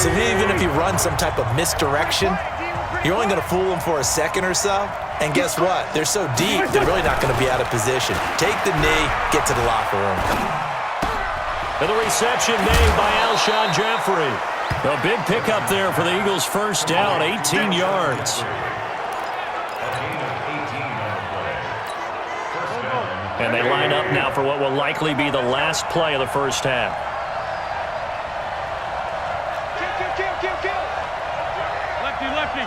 So even if you run some type of misdirection, you're only going to fool them for a second or so. And guess what? They're so deep, they're really not going to be out of position. Take the knee, get to the locker room. And the reception made by Alshon Jeffrey. A big pickup there for the Eagles' first down, 18 yards. And they line up now for what will likely be the last play of the first half. Lefty. A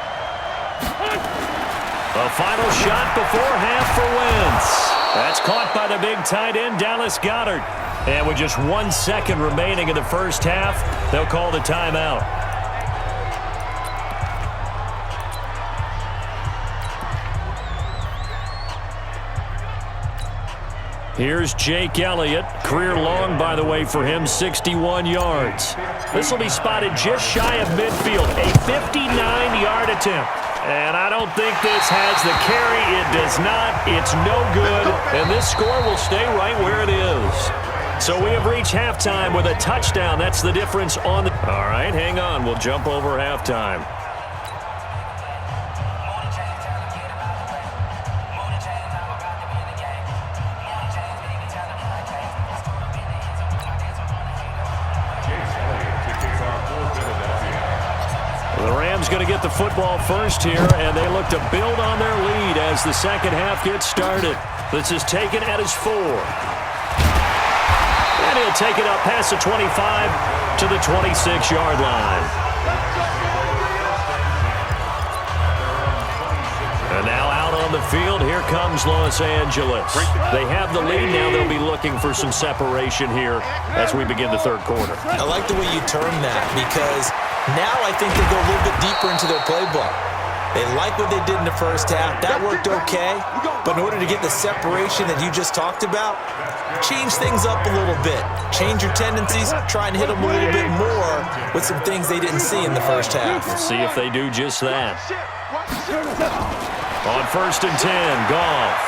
final shot before half for Wentz. That's caught by the big tight end, Dallas Goedert. And with just 1 second remaining in the first half, they'll call the timeout. Here's Jake Elliott. Career long, by the way, for him, 61 yards. This will be spotted just shy of midfield, a 59-yard attempt. And I don't think this has the carry. It does not. It's no good. And this score will stay right where it is. So we have reached halftime with a touchdown. That's the difference on the... All right, hang on. We'll jump over halftime. Going to get the football first here, and they look to build on their lead as the second half gets started. This is taken at his 4. And he'll take it up past the 25 to the 26-yard line. And now out on the field, here comes Los Angeles. They have the lead now. They'll be looking for some separation here as we begin the third quarter. I like the way you term that, because now I think they go a little bit deeper into their playbook. They like what they did in the first half. That worked okay. But in order to get the separation that you just talked about, change things up a little bit. Change your tendencies. Try and hit them a little bit more with some things they didn't see in the first half. Let's see if they do just that. On 1st and 10, Goff.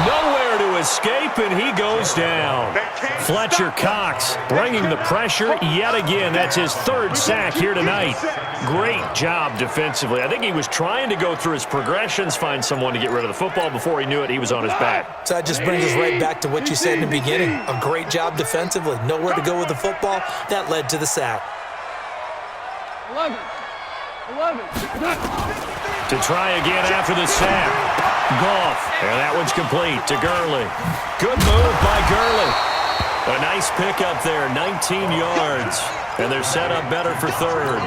Nowhere to escape, and he goes down. Fletcher Cox bringing the pressure yet again. That's his 3rd sack here tonight. Great job defensively. I think he was trying to go through his progressions, find someone to get rid of the football. Before he knew it, he was on his back. So that just brings us right back to what you said in the beginning. A great job defensively. Nowhere to go with the football. That led to the sack. 11. To try again after the sack. Goff, and that one's complete to Gurley. Good move by Gurley. A nice pickup there, 19 yards. And they're set up better for 3rd.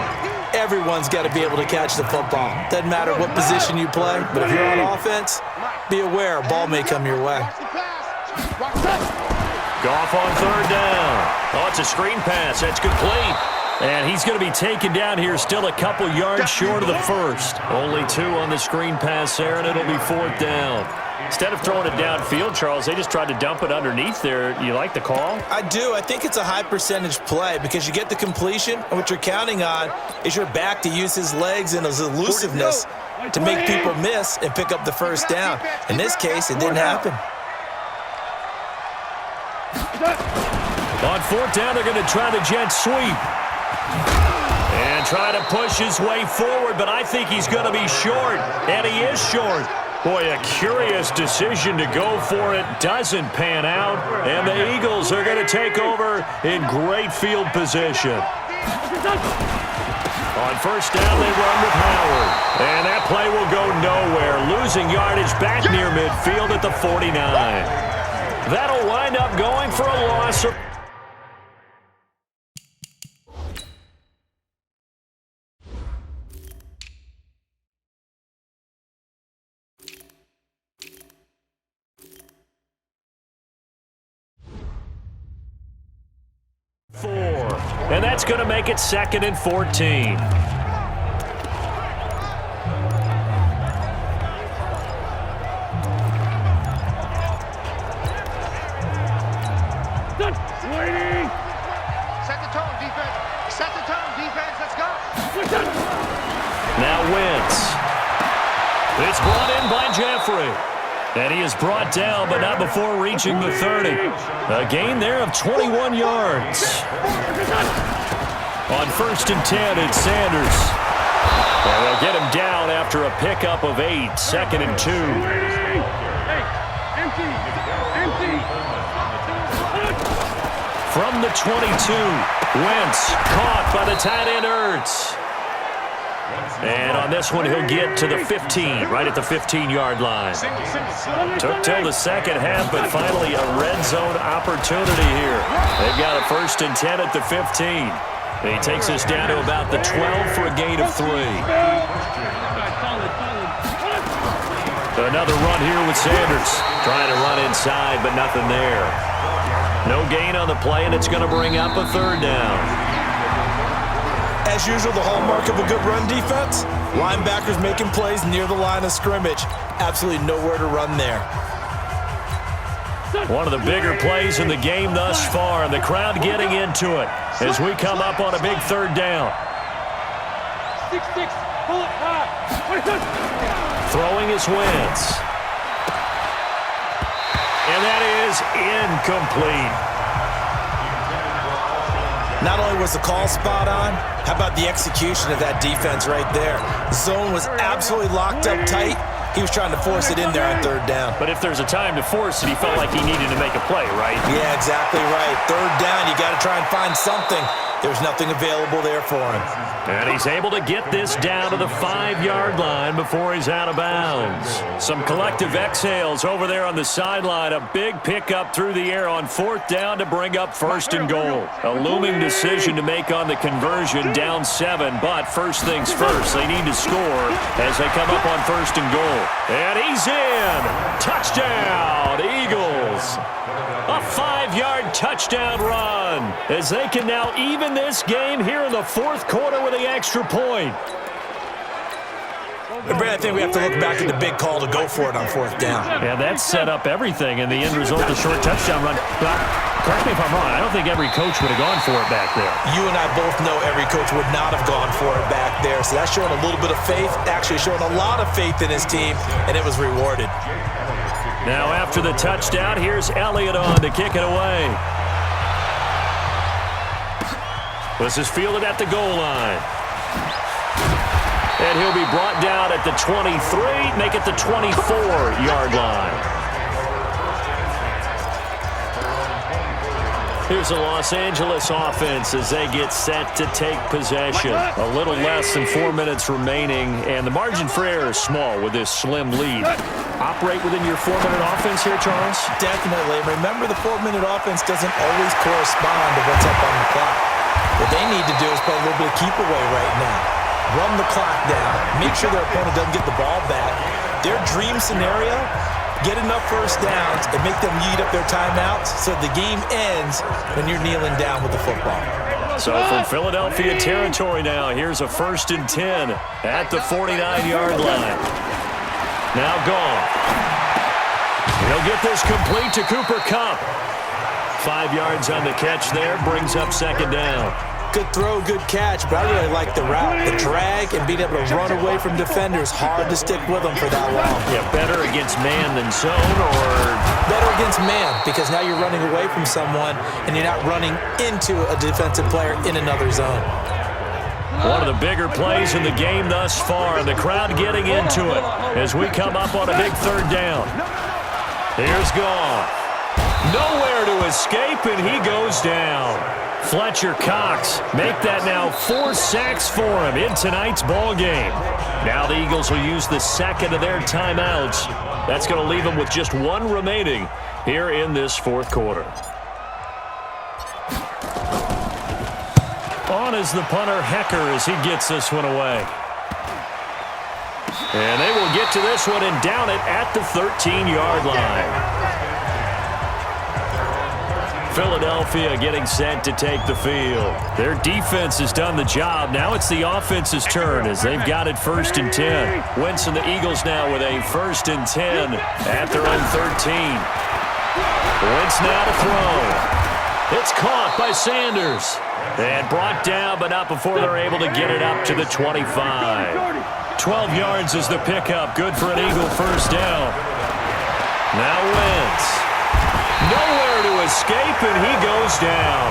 Everyone's got to be able to catch the football. Doesn't matter what position you play, but if you're on offense, be aware a ball may come your way. Goff on 3rd down. Oh, it's a screen pass. That's complete. And he's going to be taken down here, still a couple yards short of the first. Only 2 on the screen pass there, and it'll be 4th down. Instead of throwing it downfield, Charles, they just tried to dump it underneath there. You like the call? I do. I think it's a high percentage play because you get the completion, and what you're counting on is your back to use his legs and his elusiveness to make people miss and pick up the first down. In this case, it didn't happen. On 4th down, they're going to try the jet sweep. And try to push his way forward, but I think he's going to be short, and he is short. Boy, a curious decision to go for it. Doesn't pan out, and the Eagles are going to take over in great field position. On 1st down, they run with Howard, and that play will go nowhere. Losing yardage back near midfield at the 49. That'll wind up going for a loss of... And that's going to make it 2nd and 14. Waiting. Set the tone, defense. Set the tone, defense. Let's go. Now Wentz. It's brought in by Jeffrey. And he is brought down, but not before reaching the 30. A gain there of 21 yards. On 1st and 10, it's Sanders. And they'll get him down after a pickup of 8. 2nd and 2. From the 22, Wentz caught by the tight end Ertz. And on this one, he'll get to the 15, right at the 15-yard line. Took till the second half, but finally a red zone opportunity here. They've got a 1st and 10 at the 15. He takes us down to about the 12 for a gain of 3. Another run here with Sanders. Trying to run inside, but nothing there. No gain on the play, and it's going to bring up a 3rd down. As usual, the hallmark of a good run defense, linebackers making plays near the line of scrimmage. Absolutely nowhere to run there. One of the bigger plays in the game thus far, and the crowd getting into it as we come up on a big 3rd down. 6-6, pull it high. Throwing is Wentz. And that is incomplete. Not only was the call spot on, how about the execution of that defense right there? Zone was absolutely locked up tight. He was trying to force it in there on 3rd down. But if there's a time to force it, he felt like he needed to make a play, right? Yeah, exactly right. 3rd down, you got to try and find something. There's nothing available there for him. And he's able to get this down to the 5-yard line before he's out of bounds. Some collective exhales over there on the sideline. A big pickup through the air on 4th down to bring up 1st and goal. A looming decision to make on the conversion, down 7. But first things first, they need to score as they come up on 1st and goal. And he's in. Touchdown, Eagles. A 5-yard touchdown run as they can now even this game here in the 4th quarter with the extra point. Brad, I think we have to look back at the big call to go for it on 4th down. Yeah, that set up everything, and the end result, the short touchdown run. But correct me if I'm wrong, I don't think every coach would have gone for it back there. You and I both know every coach would not have gone for it back there, so that's showing a little bit of faith, actually showing a lot of faith in his team, and it was rewarded. Now after the touchdown, here's Elliott on to kick it away. This is fielded at the goal line. And he'll be brought down at the 23, make it the 24-yard line. Here's the Los Angeles offense as they get set to take possession. A little less than 4 minutes remaining, and the margin for error is small with this slim lead. Operate within your 4-minute offense here, Charles? Definitely. Remember, the 4-minute offense doesn't always correspond to what's up on the clock. What they need to do is play a little bit of keep away right now. Run the clock down. Make sure their opponent doesn't get the ball back. Their dream scenario, get enough 1st downs and make them eat up their timeouts so the game ends when you're kneeling down with the football. So from Philadelphia territory now, here's a 1st and 10 at the 49-yard line. Now gone. He'll get this complete to Cooper Kupp. 5 yards on the catch there, brings up 2nd down. Good throw, good catch, but I really like the route. The drag and being able to run away from defenders, hard to stick with them for that long. Yeah, better against man than zone, or? Better against man, because now you're running away from someone and you're not running into a defensive player in another zone. One of the bigger plays in the game thus far, and the crowd getting into it as we come up on a big 3rd down. Here's Gone. Nowhere to escape, and he goes down. Fletcher Cox make that now 4 sacks for him in tonight's ball game. Now the Eagles will use the 2nd of their timeouts. That's going to leave them with just 1 remaining here in this 4th quarter. On is the punter Hecker as he gets this one away. And they will get to this one and down it at the 13-yard line. Philadelphia getting set to take the field. Their defense has done the job. Now it's the offense's turn as they've got it 1st and 10. Wentz and the Eagles now with a 1st and 10 at their own 13. Wentz now to throw. It's caught by Sanders. And brought down, but not before they're able to get it up to the 25. 12 yards is the pickup. Good for an Eagle 1st down. Now Wentz. Nowhere to escape, and he goes down.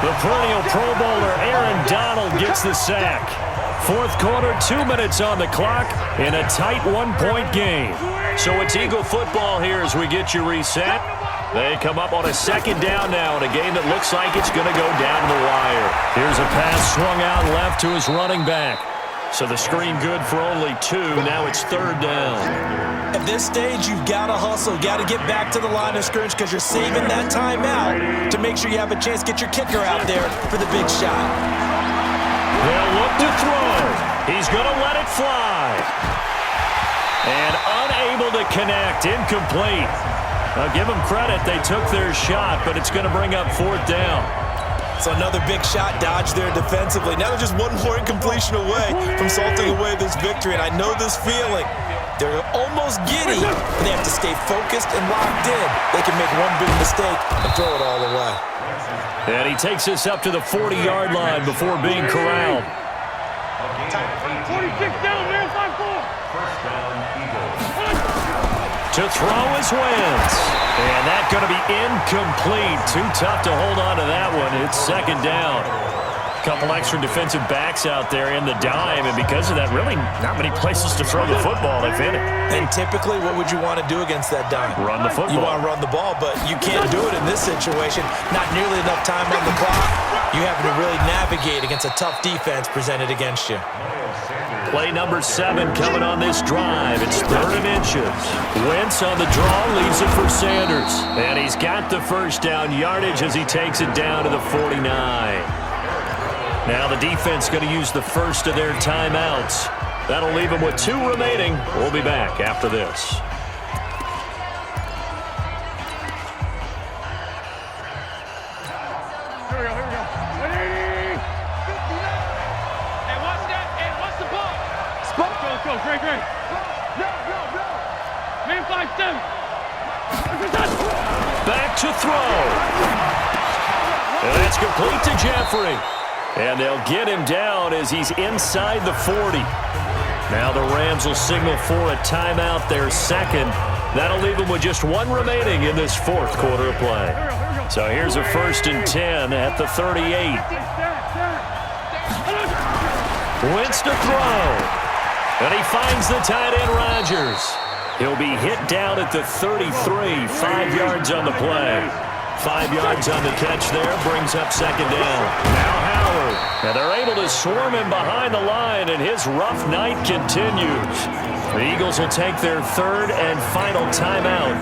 The perennial Pro Bowler Aaron Donald gets the sack. Fourth quarter, 2 minutes on the clock in a tight one-point game. So it's Eagle football here as we get you reset. They come up on a second down now in a game that looks like it's going to go down to the wire. Here's a pass swung out left to his running back. So the screen good for only 2. Now it's third down. At this stage, you've got to hustle. Got to get back to the line of scrimmage because you're saving that timeout to make sure you have a chance to get your kicker out there for the big shot. They'll look to throw. He's going to let it fly. And unable to connect. Incomplete. I'll give them credit. They took their shot, but it's going to bring up fourth down. So another big shot dodged there defensively. Now they're just one more incompletion away from salting away this victory. And I know this feeling. They're almost giddy, but they have to stay focused and locked in. They can make one big mistake and throw it all away. And he takes us up to the 40-yard line before being corralled. 46 down, man, 5-4. First down, Eagles. To throw is Wentz. And that's going to be incomplete. Too tough to hold on to that one. It's second down. Couple extra defensive backs out there in the dime, and because of that, really not many places to throw the football, if any. And typically, what would you want to do against that dime? Run the football. You want to run the ball, but you can't do it in this situation. Not nearly enough time on the clock. You having to really navigate against a tough defense presented against you. Play number 7 coming on this drive. It's 3rd and inches. Wentz on the draw, leaves it for Sanders. And he's got the first down yardage as he takes it down to the 49. Now the defense going to use the first of their timeouts. That'll leave them with 2 remaining. We'll be back after this. Here we go. Ready? And what's that? And what's the ball? Spot. Let's go. Great. Go. Man 5-7. Back to throw. And that's complete to Jeffrey. And they'll get him down as he's inside the 40. Now the Rams will signal for a timeout, their second. That'll leave them with just 1 remaining in this fourth quarter of play. So here's a 1st and 10 at the 38. Wentz to throw. And he finds the tight end Rodgers. He'll be hit down at the 33, 5 yards on the play. 5 yards on the catch there, brings up second down. Now Howard. And they're able to swarm him behind the line, and his rough night continues. The Eagles will take their 3rd and final timeout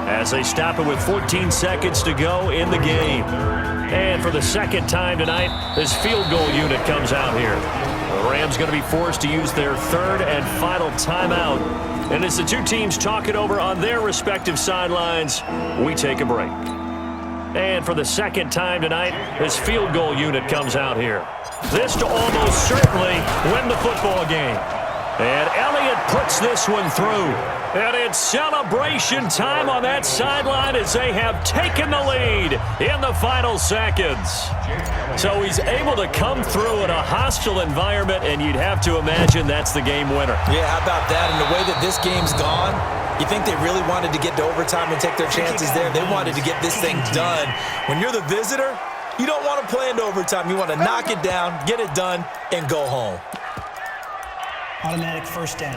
as they stop it with 14 seconds to go in the game. And for the second time tonight, this field goal unit comes out here. The Rams going to be forced to use their 3rd and final timeout. And as the 2 teams talk it over on their respective sidelines, we take a break. And for the second time tonight, this field goal unit comes out here. This to almost certainly win the football game. And Elliott puts this one through. And it's celebration time on that sideline as they have taken the lead in the final seconds. So he's able to come through in a hostile environment, and you'd have to imagine that's the game winner. Yeah, how about that? And the way that this game's gone, you think they really wanted to get to overtime and take their chances there? They wanted to get this thing done. When you're the visitor, you don't want to play into overtime. You want to knock it down, get it done, and go home. Automatic first down.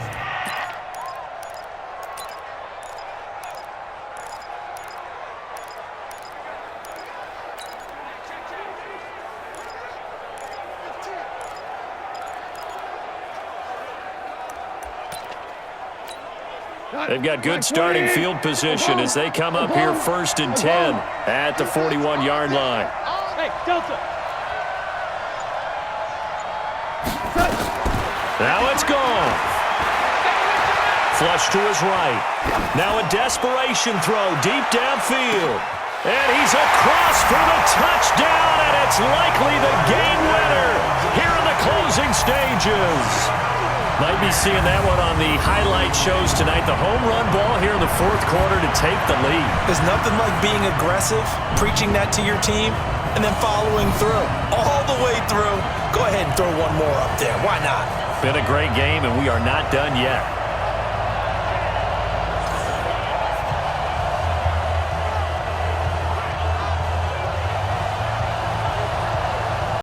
They've got good starting field position as they come up here 1st and 10 at the 41-yard line. Hey, Delta. Now it's gone. Flush to his right. Now a desperation throw deep downfield. And he's across for the touchdown, and it's likely the game winner here in the closing stages. Might be seeing that one on the highlight shows tonight. The home run ball here in the fourth quarter to take the lead. There's nothing like being aggressive, preaching that to your team, and then following through. All the way through. Go ahead and throw one more up there. Why not? Been a great game, and we are not done yet.